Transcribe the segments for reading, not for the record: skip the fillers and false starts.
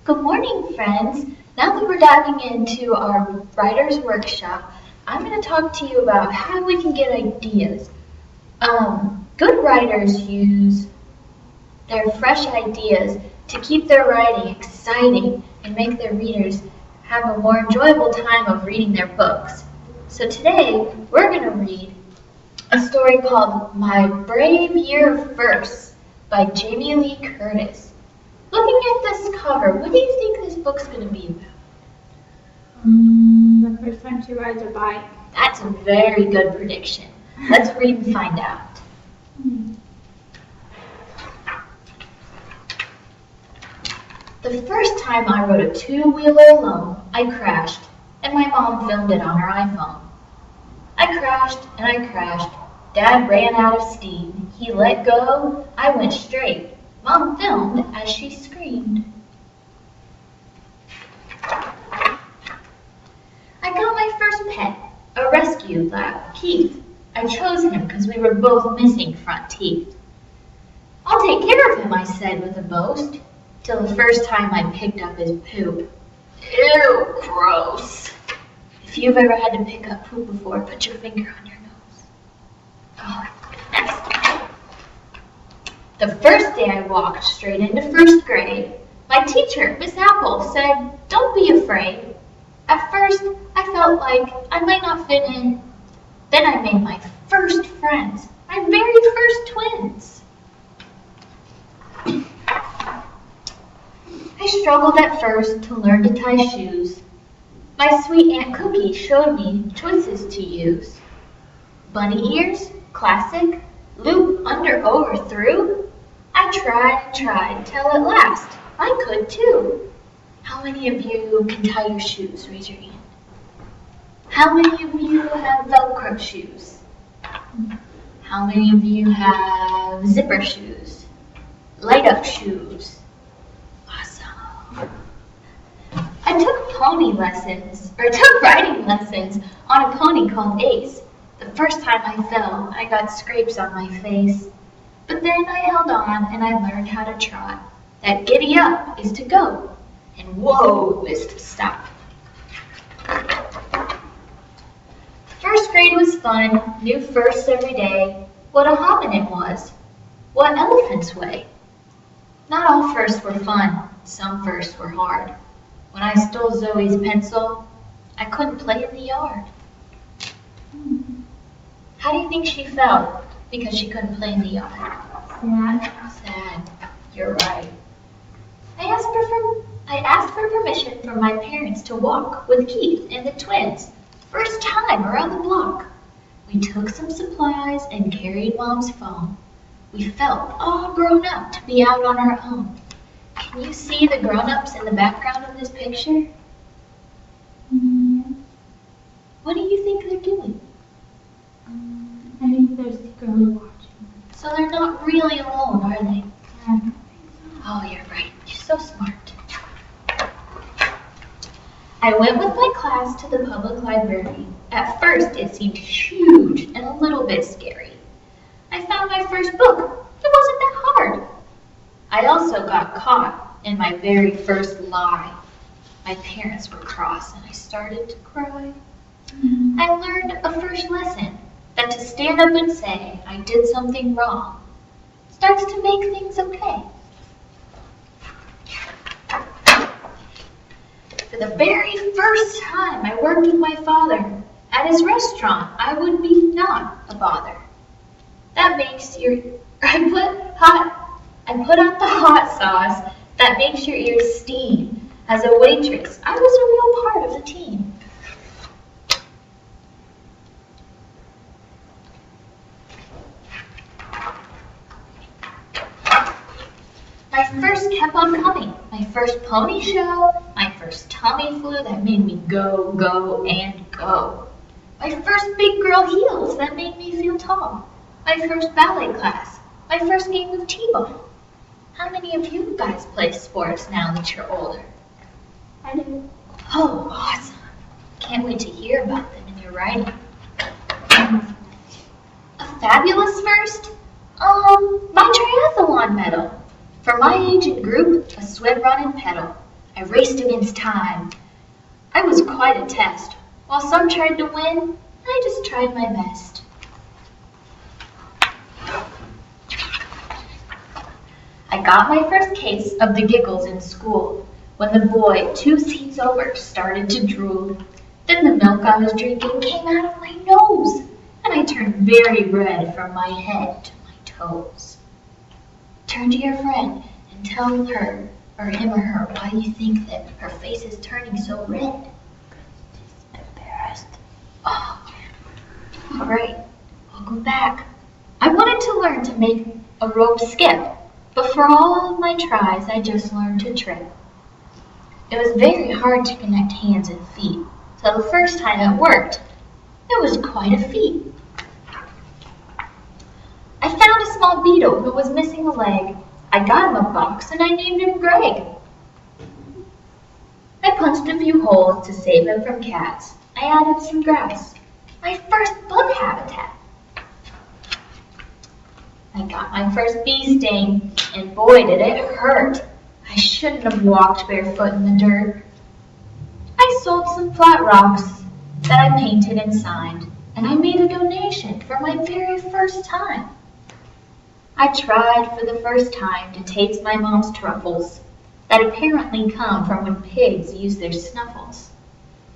Good morning, friends. Now that we're diving into our writer's workshop, I'm going to talk to you about how we can get ideas. Good writers use their fresh ideas to keep their writing exciting and make their readers have a more enjoyable time of reading their books. So today, we're going to read a story called My Brave Year of Verse by Jamie Lee Curtis. Looking at this cover, what do you think this book's going to be about? The first time she rides a bike. That's a very good prediction. Let's read and find out. The first time I rode a two-wheeler alone, I crashed, and my mom filmed it on her iPhone. I crashed and I crashed. Dad ran out of steam. He let go. I went straight. Mom filmed as she screamed. I got my first pet, a rescue lab, Keith. I chose him because we were both missing front teeth. I'll take care of him, I said with a boast, till the first time I picked up his poop. Ew, gross. If you've ever had to pick up poop before, put your finger on your nose. Oh, next. The first day I walked straight into first grade, my teacher, Miss Apple, said, "Don't be afraid." At first, I felt like I might not fit in. Then I made my first friends, my very first twins. I struggled at first to learn to tie shoes. My sweet Aunt Cookie showed me choices to use. Bunny ears, classic, loop under, over, through. I tried, till at last I could too. How many of you can tie your shoes? Raise your hand. How many of you have Velcro shoes? How many of you have zipper shoes? Light up shoes? Awesome. I took riding lessons on a pony called Ace. The first time I fell, I got scrapes on my face. But then I held on and I learned how to trot. That giddy up is to go, and whoa is to stop. First grade was fun, new firsts every day. What a hominin was. What elephants weigh. Not all firsts were fun, some firsts were hard. When I stole Zoe's pencil, I couldn't play in the yard. How do you think she felt because she couldn't play in the yard? Sad. You're right. I asked for permission from my parents to walk with Keith and the twins. First time around the block. We took some supplies and carried Mom's phone. We felt all grown up to be out on our own. Can you see the grown-ups in the background of this picture? What do you think they're doing? I think they're secretly watching. So they're not really alone, are they? Oh, you're right. You're so smart. I went with my class to the public library. At first, it seemed huge and a little bit scary. I found my first book. It wasn't that hard. I also got caught in my very first lie. My parents were cross and I started to cry. I learned a first lesson, that to stand up and say I did something wrong starts to make things okay. For the very first time I worked with my father. At his restaurant, I would be not a bother. That makes I put out the hot sauce that makes your ears steam. As a waitress, I was a real part of the team. My first kept on coming. My first pony show, my first tummy flu that made me go, go, and go. My first big girl heels that made me feel tall. My first ballet class. My first game of t-ball. How many of you guys play sports now that you're older? I do. Oh, awesome. Can't wait to hear about them in your writing. A fabulous first? My triathlon medal. For my age and group, a swim, run, and pedal. I raced against time. I was quite a test. While some tried to win, I just tried my best. I got my first case of the giggles in school when the boy 2 seats over started to drool. Then the milk I was drinking came out of my nose, and I turned very red from my head to my toes. Turn to your friend and tell her, or him or her, why you think that her face is turning so red. She's embarrassed. Oh, all right, welcome back. I wanted to learn to make a rope skip, but for all of my tries, I just learned to trip. It was very hard to connect hands and feet, so the first time it worked, it was quite a feat. I found a small beetle who was missing a leg. I got him a box and I named him Greg. I punched a few holes to save him from cats. I added some grass, my first bug habitat. I got my first bee sting, and boy did it hurt. I shouldn't have walked barefoot in the dirt. I sold some flat rocks that I painted and signed, and I made a donation for my very first time. I tried for the first time to taste my mom's truffles that apparently come from when pigs use their snuffles.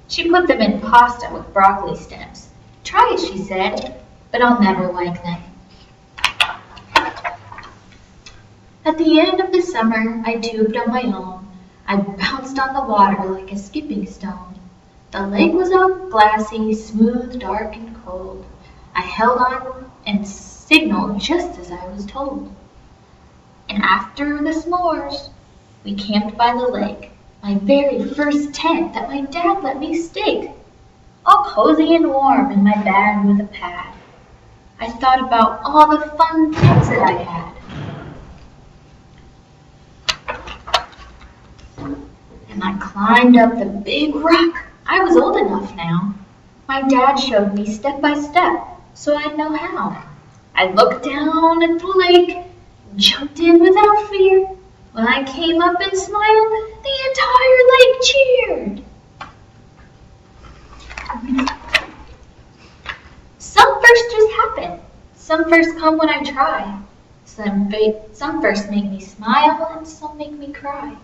She put them in pasta with broccoli stems. Try it, she said, but I'll never like them. At the end of the summer, I tubed on my own. I bounced on the water like a skipping stone. The lake was all glassy, smooth, dark, and cold. I held on and signaled just as I was told. And after the s'mores, we camped by the lake, my very first tent that my dad let me stake, all cozy and warm in my bag with a pad. I thought about all the fun things that I had. And I climbed up the big rock. I was old enough now. My dad showed me step by step, so I'd know how. I looked down at the lake, jumped in without fear. When I came up and smiled, the entire lake cheered. Some firsts just happen. Some firsts come when I try. Some firsts make me smile and some make me cry.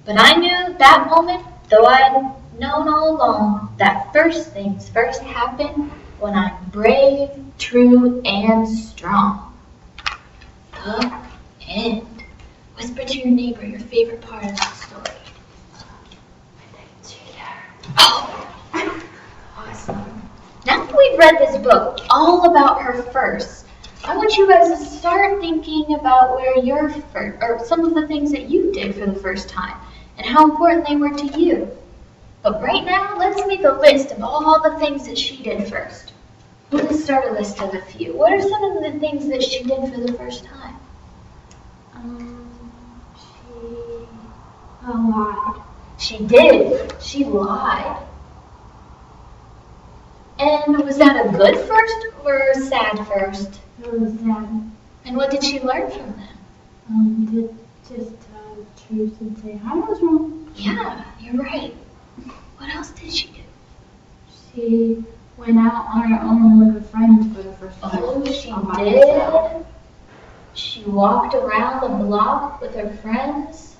But I knew that moment, though I'd known all along, that first things first happen when I'm brave, true, and strong. The end. Whisper to your neighbor your favorite part of the story. Oh, awesome. Now that we've read this book all about her first, I want you guys to start thinking about where your first, or some of the things that you did for the first time, and how important they were to you. But right now, let's make a list of all the things that she did first. Let's start a list of a few. What are some of the things that she did for the first time? She lied. She did. She lied. And was that a good first or a sad first? It was sad. And what did she learn from that? To just tell the truth and say I was wrong. Yeah, you're right. What else did she do? She went out on her own with her friends for the first time. Oh, she All by did. herself. She walked around the block with her friends.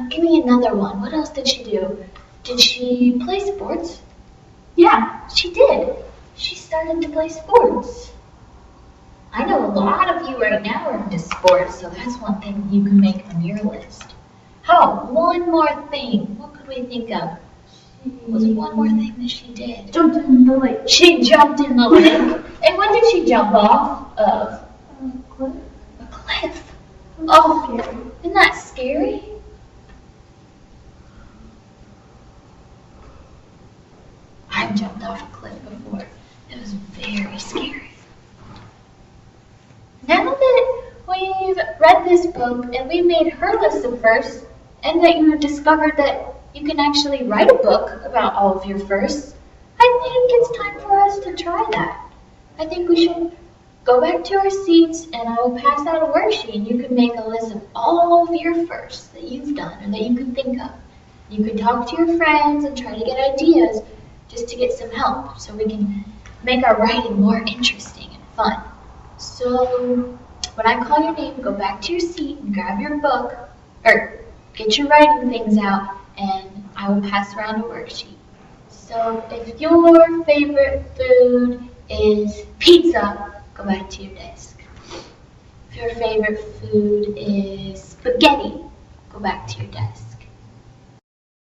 Give me another one. What else did she do? Did she play sports? Yeah. She did. She started to play sports. I know a lot of you right now are into sports, so that's one thing you can make on your list. How? One more thing. What could we think of? Was one more thing that she did? Jumped in the lake. She jumped in the lake. And what did she jump off of? A cliff. A cliff. Oh, Scary. isn't that scary? I've jumped off a cliff before. It was very scary. Now that we've read this book and we made her list of firsts, and that you discovered that you can actually write a book about all of your firsts, I think it's time for us to try that. I think we should Go back to our seats and I will pass out a worksheet and you can make a list of all of your firsts that you've done or that you can think of. You can talk to your friends and try to get ideas just to get some help so we can make our writing more interesting and fun. So when I call your name, go back to your seat and grab your book, or get your writing things out, and I will pass around a worksheet. So if your favorite food is pizza, go back to your desk. If your favorite food is spaghetti, go back to your desk.